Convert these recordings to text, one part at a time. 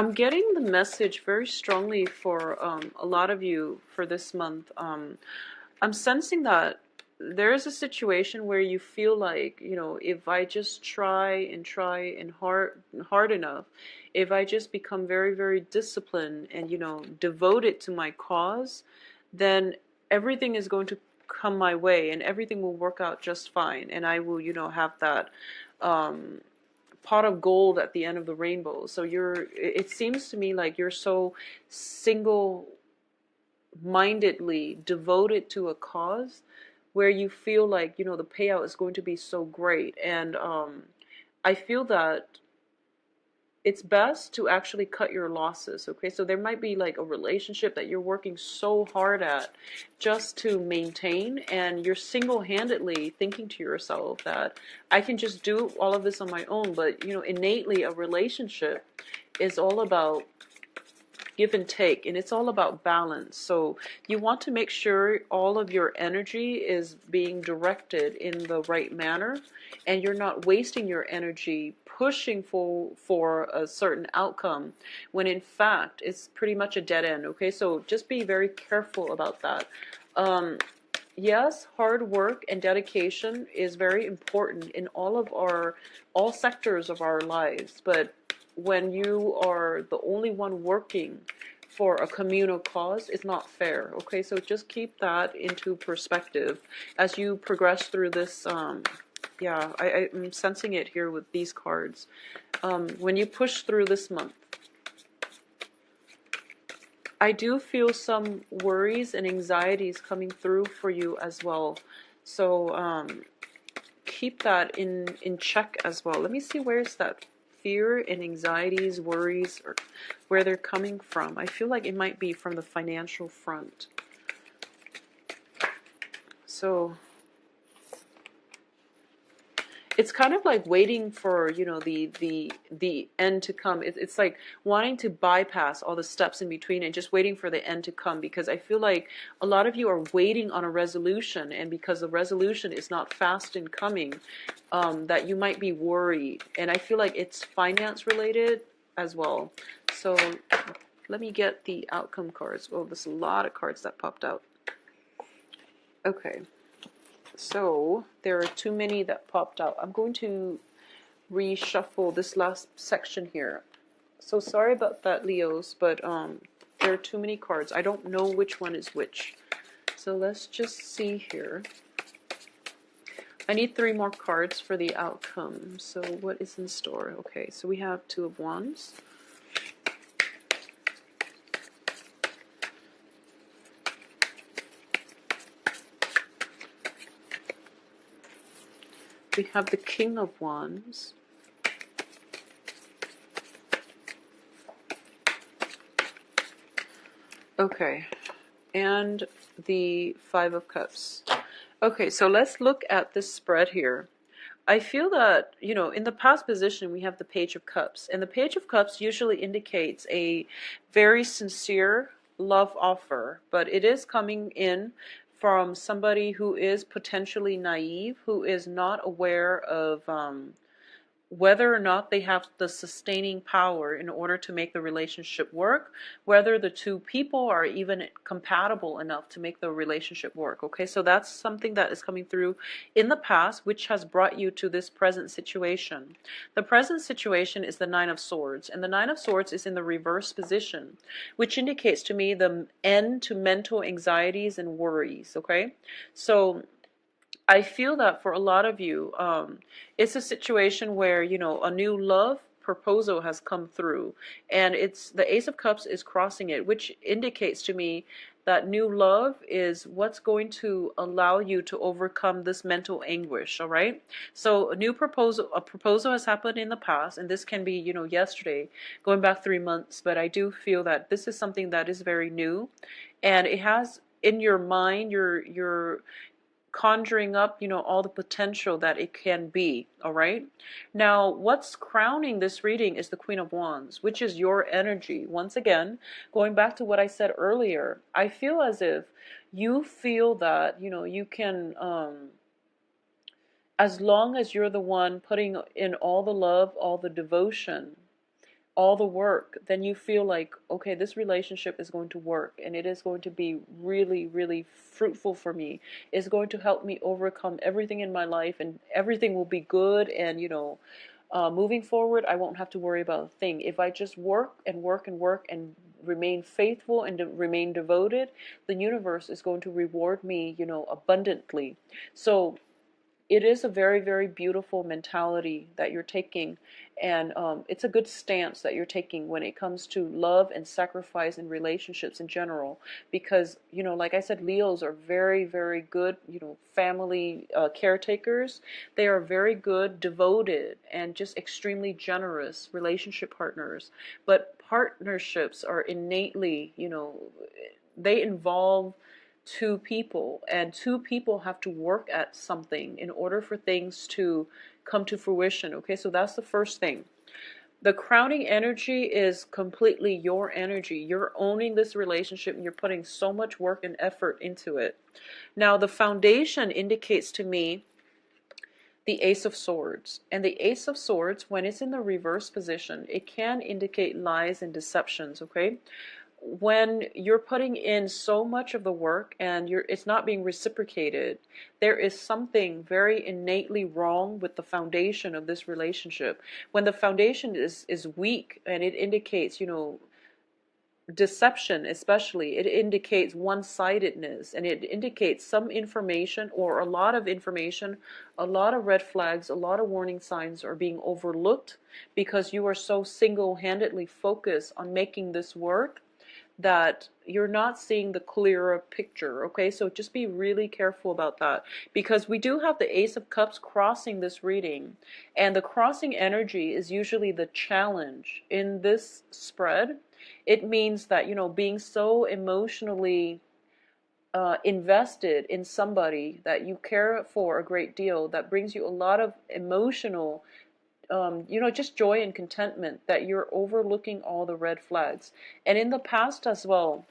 I'm getting the message very strongly for a lot of you for this month. I'm sensing that there is a situation where you feel like, if I just try and hard enough, if I just become very, very disciplined and, devoted to my cause, then everything is going to come my way and everything will work out just fine. And I will, have that um, pot of gold at the end of the rainbow. So it seems to me like you're so single mindedly devoted to a cause where you feel like the payout is going to be so great. And I feel that it's best to actually cut your losses. Okay, so there might be like a relationship that you're working so hard at just to maintain, and you're single-handedly thinking to yourself that I can just do all of this on my own. But innately a relationship is all about give and take, and it's all about balance. So you want to make sure all of your energy is being directed in the right manner, and you're not wasting your energy pushing for a certain outcome when in fact it's pretty much a dead end. Okay, so just be very careful about that. Yes, hard work and dedication is very important in all sectors of our lives, but when you are the only one working for a communal cause, it's not fair. Okay, so just keep that into perspective as you progress through this. Yeah, I'm sensing it here with these cards. When you push through this month, I do feel some worries and anxieties coming through for you as well. So keep that in check as well. Let me see, where's that fear and anxieties, worries, or where they're coming from. I feel like it might be from the financial front. So it's kind of like waiting for the end to come. It's like wanting to bypass all the steps in between and just waiting for the end to come, because I feel like a lot of you are waiting on a resolution, and because the resolution is not fast in coming, that you might be worried. And I feel like it's finance related as well. So let me get the outcome cards. Oh, there's a lot of cards that popped out. Okay. So there are too many that popped out. I'm going to reshuffle this last section here. So sorry about that, Leos, but there are too many cards. I don't know which one is which. So let's just see here. I need 3 more cards for the outcome. So what is in store? Okay, so we have 2 of Wands. We have the King of Wands. Okay, and the 5 of Cups. Okay, so let's look at this spread here. I feel that, in the past position, we have the Page of Cups. And the Page of Cups usually indicates a very sincere love offer. But it is coming in from somebody who is potentially naive, who is not aware of whether or not they have the sustaining power in order to make the relationship work, whether the two people are even compatible enough to make the relationship work. Okay, so that's something that is coming through in the past, which has brought you to this present situation. The present situation is the Nine of Swords, and the Nine of Swords is in the reverse position, which indicates to me the end to mental anxieties and worries. Okay, so I feel that for a lot of you, it's a situation where, a new love proposal has come through, and it's the Ace of Cups is crossing it, which indicates to me that new love is what's going to allow you to overcome this mental anguish. All right. So a proposal has happened in the past, and this can be, yesterday, going back 3 months. But I do feel that this is something that is very new, and it has in your mind, you're conjuring up, all the potential that it can be. All right. Now, what's crowning this reading is the Queen of Wands, which is your energy. Once again, going back to what I said earlier, I feel as if you feel that, you can, as long as you're the one putting in all the love, all the devotion, all the work, then you feel like, okay, this relationship is going to work and it is going to be really, really fruitful for me. It's going to help me overcome everything in my life and everything will be good. And, moving forward, I won't have to worry about a thing. If I just work and work and work and remain faithful and remain devoted, the universe is going to reward me, abundantly. So it is a very, very beautiful mentality that you're taking, and it's a good stance that you're taking when it comes to love and sacrifice in relationships in general. Because, like I said, Leos are very, very good, family caretakers. They are very good, devoted, and just extremely generous relationship partners. But partnerships are innately, they involve two people, and two people have to work at something in order for things to come to fruition. Okay, so that's the first thing. The crowning energy is completely your energy. You're owning this relationship and you're putting so much work and effort into it. Now, the foundation indicates to me the Ace of Swords. And the Ace of Swords, when it's in the reverse position, it can indicate lies and deceptions, okay? When you're putting in so much of the work and it's not being reciprocated, there is something very innately wrong with the foundation of this relationship. When the foundation is weak, and it indicates, deception, especially, it indicates one-sidedness, and it indicates some information or a lot of information, a lot of red flags, a lot of warning signs are being overlooked because you are so single-handedly focused on making this work that you're not seeing the clearer picture. Okay, so just be really careful about that, because we do have the Ace of Cups crossing this reading, and the crossing energy is usually the challenge in this spread. It means that, being so emotionally invested in somebody that you care for a great deal, that brings you a lot of emotional just joy and contentment, that you're overlooking all the red flags. And in the past as well,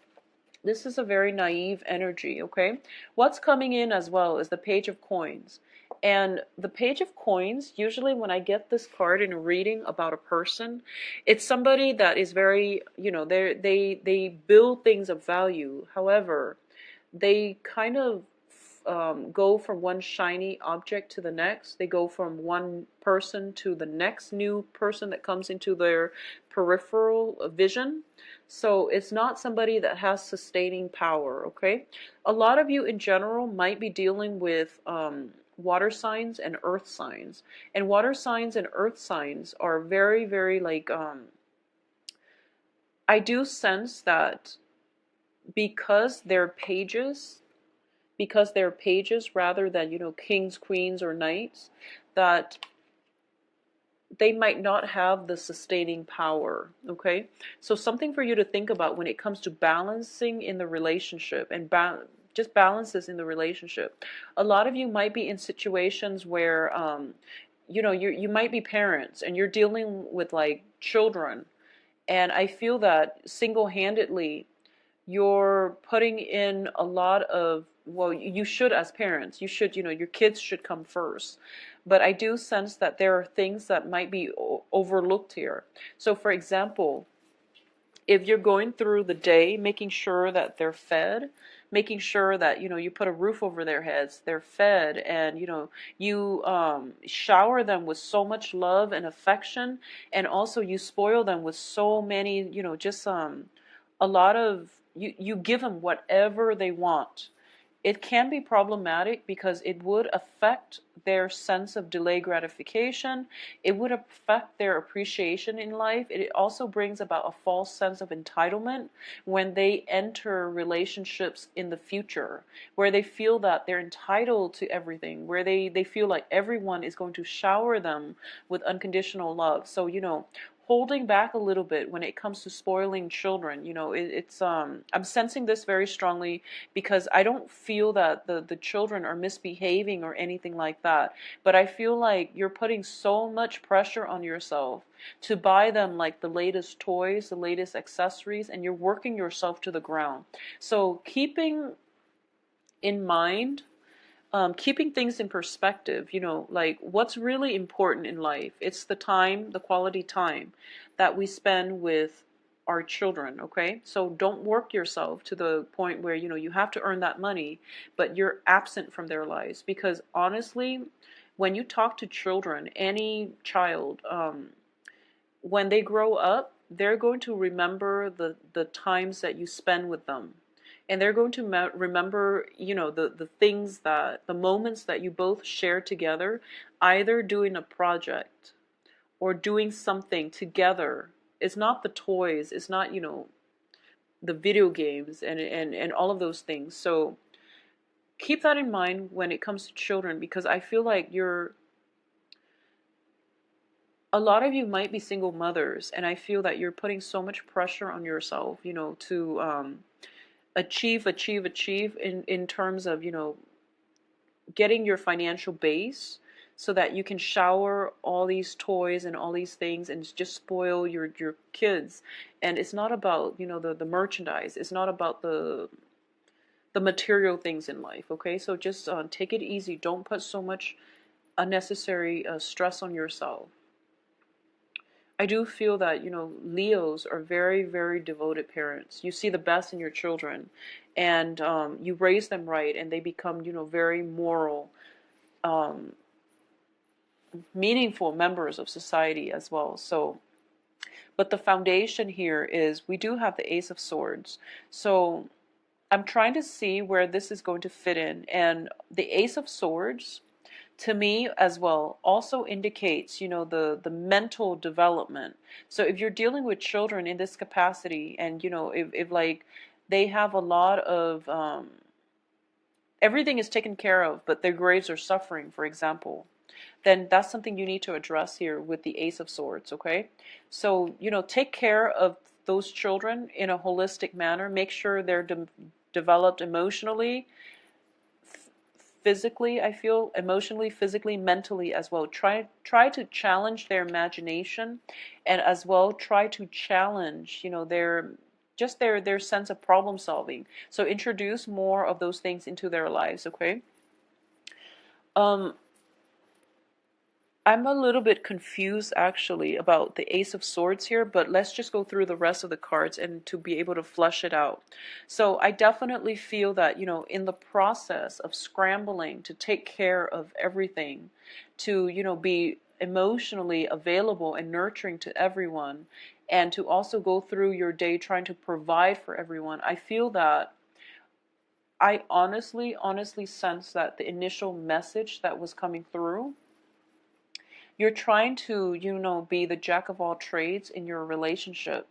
this is a very naive energy, okay? What's coming in as well is the Page of Coins. And the Page of Coins, usually when I get this card in a reading about a person, it's somebody that is very, they build things of value. However, they kind of go from one shiny object to the next. They go from one person to the next new person that comes into their peripheral vision. So it's not somebody that has sustaining power, okay? A lot of you in general might be dealing with water signs and earth signs. And water signs and earth signs are very, very I do sense that because they're pages, rather than, kings, queens, or knights, that they might not have the sustaining power, okay? So something for you to think about when it comes to balancing in the relationship, and just balances in the relationship. A lot of you might be in situations where, you might be parents and you're dealing with like children, and I feel that single-handedly you're putting in a lot of, well, you should, as parents, you should, your kids should come first. But I do sense that there are things that might be overlooked here. So for example, if you're going through the day making sure that they're fed, making sure that, you put a roof over their heads, they're fed, and, you shower them with so much love and affection, and also you spoil them with so many, just a lot of, you give them whatever they want. It can be problematic because it would affect their sense of delayed gratification. It would affect their appreciation in life. It also brings about a false sense of entitlement when they enter relationships in the future, where they feel that they're entitled to everything, where they feel like everyone is going to shower them with unconditional love. So, holding back a little bit when it comes to spoiling children. I'm sensing this very strongly, because I don't feel that the children are misbehaving or anything like that, but I feel like you're putting so much pressure on yourself to buy them like the latest toys, the latest accessories, and you're working yourself to the ground. So keeping in mind keeping things in perspective, like what's really important in life. It's the time, the quality time that we spend with our children, okay? So don't work yourself to the point where, you have to earn that money, but you're absent from their lives. Because honestly, when you talk to children, any child, when they grow up, they're going to remember the times that you spend with them. And they're going to remember, the things the moments that you both share together, either doing a project or doing something together. It's not the toys, it's not, the video games and all of those things. So keep that in mind when it comes to children, because I feel like a lot of you might be single mothers, and I feel that you're putting so much pressure on yourself, to achieve in terms of, getting your financial base so that you can shower all these toys and all these things and just spoil your kids. And it's not about, the merchandise. It's not about the material things in life, okay? So just take it easy. Don't put so much unnecessary stress on yourself. I do feel that, Leos are very, very devoted parents. You see the best in your children, and you raise them right, and they become, very moral, um, meaningful members of society as well. So, but the foundation here is we do have the Ace of Swords. So I'm trying to see where this is going to fit in. And the Ace of Swords, to me as well, also indicates, the mental development. So if you're dealing with children in this capacity, and, if like they have a lot of, everything is taken care of, but their grades are suffering, for example, then that's something you need to address here with the Ace of Swords, okay? So, take care of those children in a holistic manner. Make sure they're developed emotionally, physically, I feel, emotionally, physically, mentally as well. Try to challenge their imagination, and as well try to challenge, their sense of problem solving. So introduce more of those things into their lives, okay? Um, I'm a little bit confused actually about the Ace of Swords here, but let's just go through the rest of the cards and to be able to flesh it out. So I definitely feel that, in the process of scrambling to take care of everything, to, be emotionally available and nurturing to everyone, and to also go through your day trying to provide for everyone, I feel that I honestly sense that the initial message that was coming through, you're trying to, be the jack of all trades in your relationship.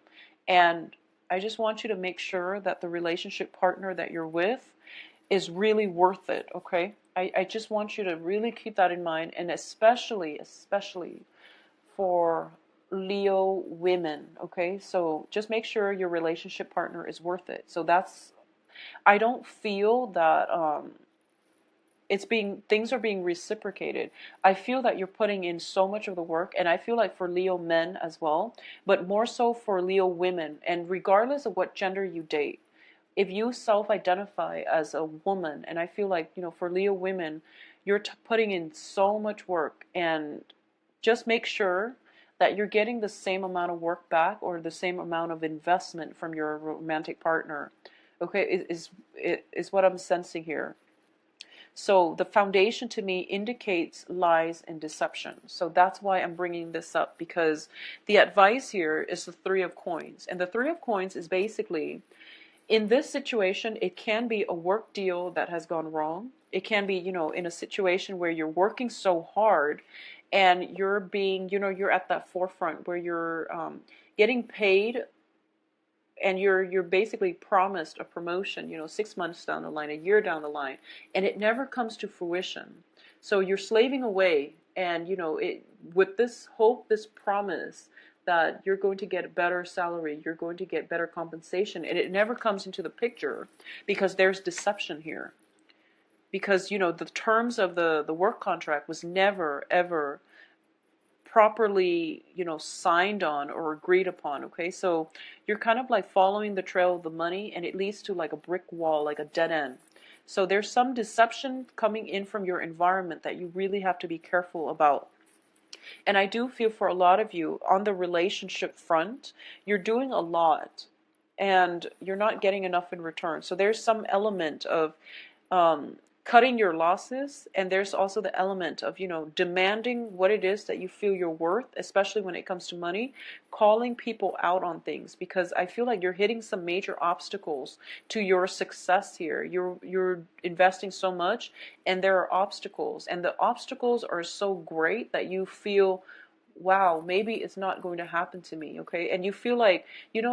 And I just want you to make sure that the relationship partner that you're with is really worth it, okay? I just want you to really keep that in mind, and especially for Leo women, okay? So just make sure your relationship partner is worth it. So I don't feel that things are being reciprocated. I feel that you're putting in so much of the work, and I feel like for Leo men as well, but more so for Leo women. And regardless of what gender you date, if you self-identify as a woman, and I feel like, for Leo women, you're putting in so much work, and just make sure that you're getting the same amount of work back, or the same amount of investment from your romantic partner. Okay, is what I'm sensing here. So the foundation to me indicates lies and deception. So that's why I'm bringing this up, because the advice here is the Three of Coins. And the Three of Coins is basically, in this situation, it can be a work deal that has gone wrong. It can be, in a situation where you're working so hard and you're being, you're at that forefront where you're getting paid, and you're basically promised a promotion, 6 months down the line, a year down the line, and it never comes to fruition. So you're slaving away, and with this hope, this promise that you're going to get a better salary, you're going to get better compensation, and it never comes into the picture because there's deception here. Because the terms of the work contract was never ever properly, signed on or agreed upon, okay? So you're kind of like following the trail of the money, and it leads to like a brick wall, like a dead end. So there's some deception coming in from your environment that you really have to be careful about. And I do feel for a lot of you on the relationship front, you're doing a lot and you're not getting enough in return. So there's some element of um, cutting your losses, and there's also the element of, demanding what it is that you feel you're worth, especially when it comes to money, calling people out on things, because I feel like you're hitting some major obstacles to your success here. You're investing so much, and there are obstacles, and the obstacles are so great that you feel, wow, maybe it's not going to happen to me, okay? And you feel like,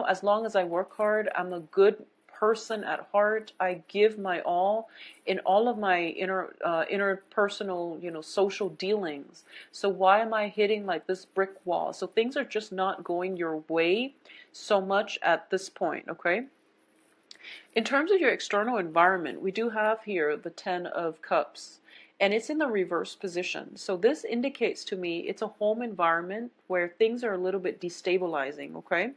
as long as I work hard, I'm a good person at heart. I give my all in all of my interpersonal, social dealings. So why am I hitting like this brick wall? So things are just not going your way so much at this point, okay? In terms of your external environment, we do have here the Ten of Cups, and it's in the reverse position. So this indicates to me it's a home environment where things are a little bit destabilizing, okay?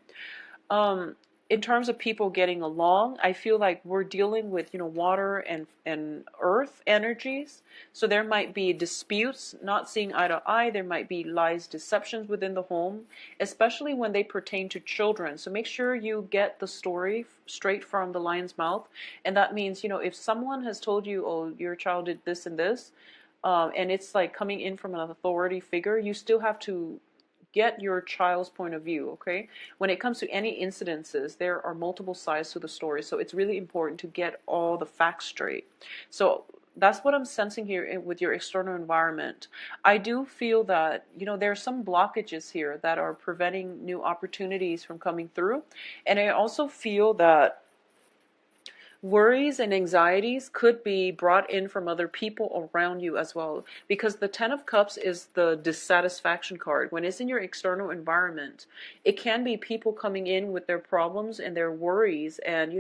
In terms of people getting along, I feel like we're dealing with, water and earth energies. So there might be disputes, not seeing eye to eye. There might be lies, deceptions within the home, especially when they pertain to children. So make sure you get the story straight from the lion's mouth. And that means, if someone has told you, oh, your child did this and this, and it's like coming in from an authority figure, you still have to get your child's point of view, okay? When it comes to any incidences, there are multiple sides to the story, so it's really important to get all the facts straight. So that's what I'm sensing here with your external environment. I do feel that, there are some blockages here that are preventing new opportunities from coming through, and I also feel that worries and anxieties could be brought in from other people around you as well, because the Ten of Cups is the dissatisfaction card. When it's in your external environment, it can be people coming in with their problems and their worries and,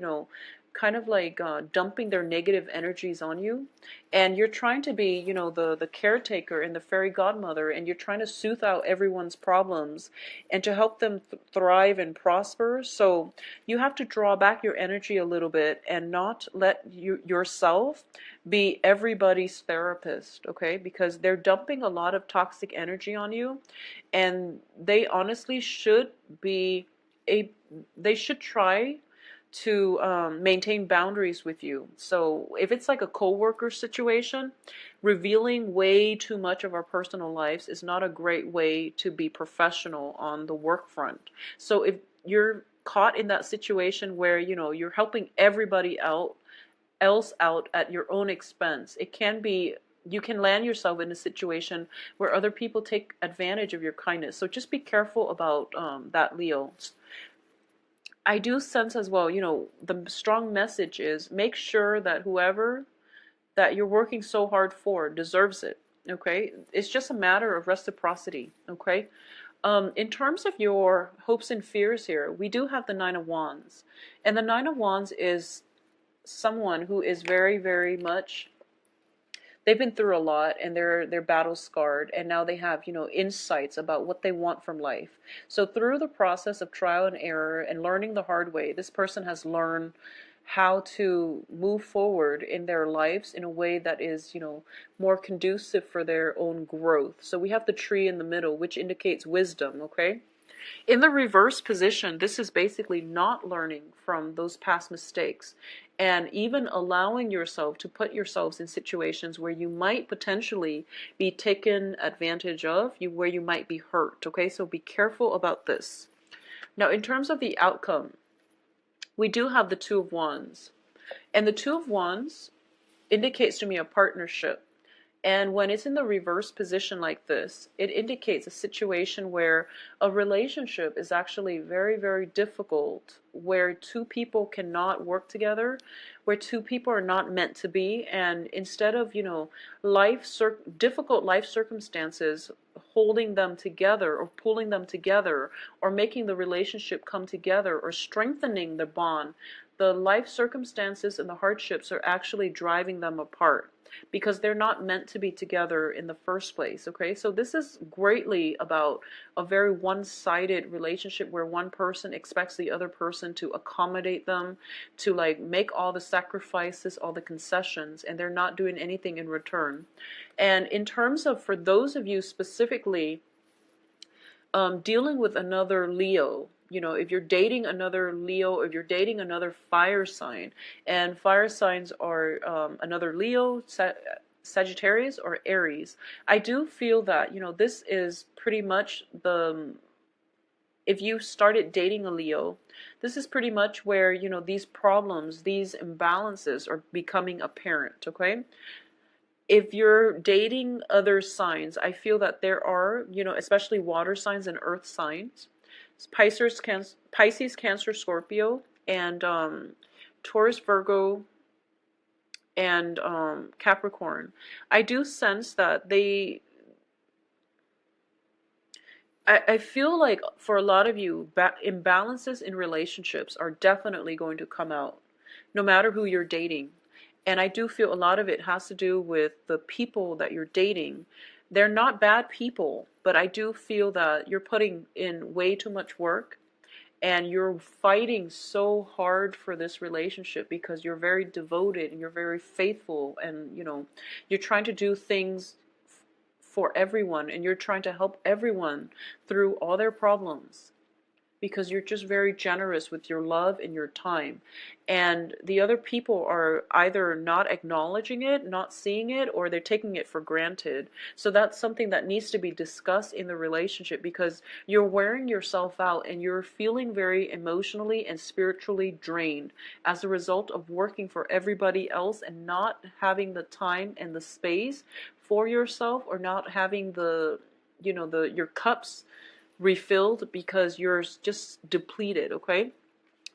kind of like dumping their negative energies on you, and you're trying to be, the caretaker and the fairy godmother, and you're trying to soothe out everyone's problems and to help them thrive and prosper. So you have to draw back your energy a little bit and not let yourself be everybody's therapist, okay? Because they're dumping a lot of toxic energy on you, and they honestly should be they should try to maintain boundaries with you. So if it's like a co-worker situation, revealing way too much of our personal lives is not a great way to be professional on the work front. So if you're caught in that situation where, you're helping everybody else out at your own expense, it can be, you can land yourself in a situation where other people take advantage of your kindness. So just be careful about that, Leo. I do sense as well, the strong message is make sure that whoever that you're working so hard for deserves it, okay? It's just a matter of reciprocity, okay? In terms of your hopes and fears here, we do have the Nine of Wands. And the Nine of Wands is someone who is very, very much, they've been through a lot and they're battle scarred, and now they have, insights about what they want from life. So through the process of trial and error and learning the hard way, this person has learned how to move forward in their lives in a way that is, more conducive for their own growth. So we have the tree in the middle, which indicates wisdom, okay? In the reverse position, this is basically not learning from those past mistakes and even allowing yourself to put yourselves in situations where you might potentially be taken advantage of, where you might be hurt, okay? So be careful about this. Now, in terms of the outcome, we do have the Two of Wands. And the Two of Wands indicates to me a partnership. And when it's in the reverse position like this, it indicates a situation where a relationship is actually very, very difficult, where two people cannot work together, where two people are not meant to be. And instead of, difficult life circumstances holding them together or pulling them together or making the relationship come together or strengthening the bond, the life circumstances and the hardships are actually driving them apart because they're not meant to be together in the first place. Okay, so this is greatly about a very one-sided relationship where one person expects the other person to accommodate them, to like make all the sacrifices, all the concessions, and they're not doing anything in return. And in terms of, for those of you specifically dealing with another Leo, if you're dating another Leo, if you're dating another fire sign, and fire signs are another Leo, Sagittarius, or Aries, I do feel that, this is pretty much if you started dating a Leo, this is pretty much where, these problems, these imbalances are becoming apparent, okay? If you're dating other signs, I feel that there are, especially water signs and earth signs, Pisces, Cancer, Scorpio, and Taurus, Virgo, and Capricorn. I do sense that I feel like for a lot of you, imbalances in relationships are definitely going to come out, no matter who you're dating. And I do feel a lot of it has to do with the people that you're dating. They're not bad people, but I do feel that you're putting in way too much work and you're fighting so hard for this relationship because you're very devoted and you're very faithful, and you're trying to do things for everyone and you're trying to help everyone through all their problems because you're just very generous with your love and your time. And the other people are either not acknowledging it, not seeing it, or they're taking it for granted. So that's something that needs to be discussed in the relationship, because you're wearing yourself out and you're feeling very emotionally and spiritually drained as a result of working for everybody else and not having the time and the space for yourself, or not having your cups refilled because you're just depleted. Okay,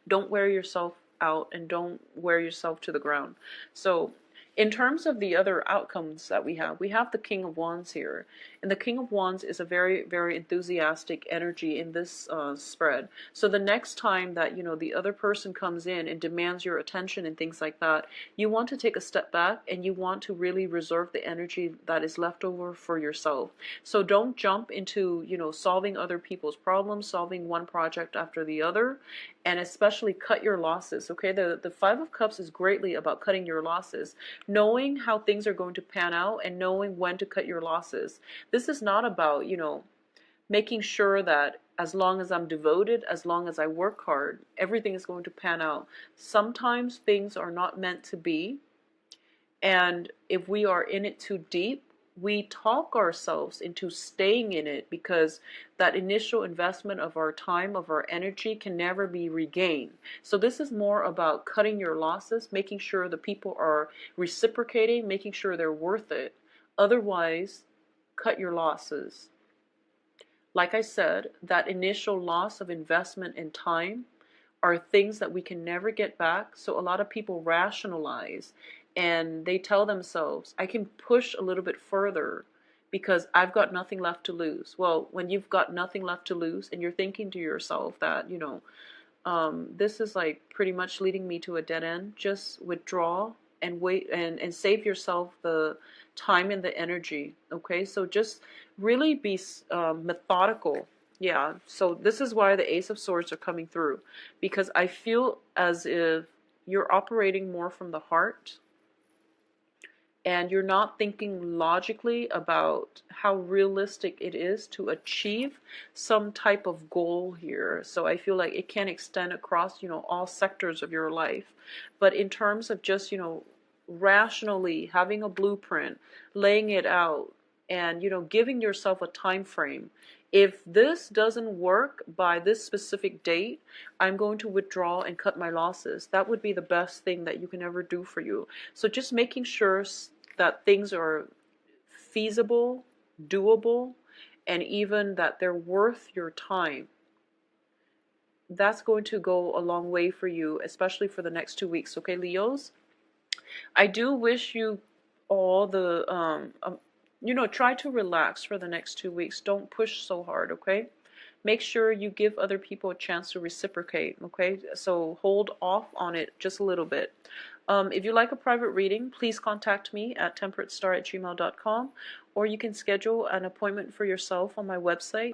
don't wear yourself out and don't wear yourself to the ground. So in terms of the other outcomes that we have the King of Wands here. And the King of Wands is a very, very enthusiastic energy in this spread. So the next time that, the other person comes in and demands your attention and things like that, you want to take a step back and you want to really reserve the energy that is left over for yourself. So don't jump into, solving other people's problems, solving one project after the other, and especially cut your losses. Okay, the Five of Cups is greatly about cutting your losses, knowing how things are going to pan out and knowing when to cut your losses. This is not about, making sure that as long as I'm devoted, as long as I work hard, everything is going to pan out. Sometimes things are not meant to be, and if we are in it too deep, we talk ourselves into staying in it, because that initial investment of our time, of our energy, can never be regained. So this is more about cutting your losses, making sure the people are reciprocating, making sure they're worth it. Otherwise, cut your losses. Like I said, that initial loss of investment in time are things that we can never get back. So a lot of people rationalize and they tell themselves, I can push a little bit further because I've got nothing left to lose. Well, when you've got nothing left to lose and you're thinking to yourself that, this is like pretty much leading me to a dead end, just withdraw and wait and save yourself the time and the energy. Okay, so just really be methodical. Yeah, so this is why the Ace of Swords are coming through, because I feel as if you're operating more from the heart and you're not thinking logically about how realistic it is to achieve some type of goal here. So I feel like it can extend across, all sectors of your life. But in terms of just, rationally having a blueprint, laying it out, and, giving yourself a time frame. If this doesn't work by this specific date, I'm going to withdraw and cut my losses. That would be the best thing that you can ever do for you. So just making sure that things are feasible, doable, and even that they're worth your time. That's going to go a long way for you, especially for the next 2 weeks. Okay, Leos? I do wish you all the, try to relax for the next 2 weeks. Don't push so hard, okay? make sure you give other people a chance to reciprocate, okay? So hold off on it just a little bit. If you'd like a private reading, please contact me at temperatestar@gmail.com, or you can schedule an appointment for yourself on my website,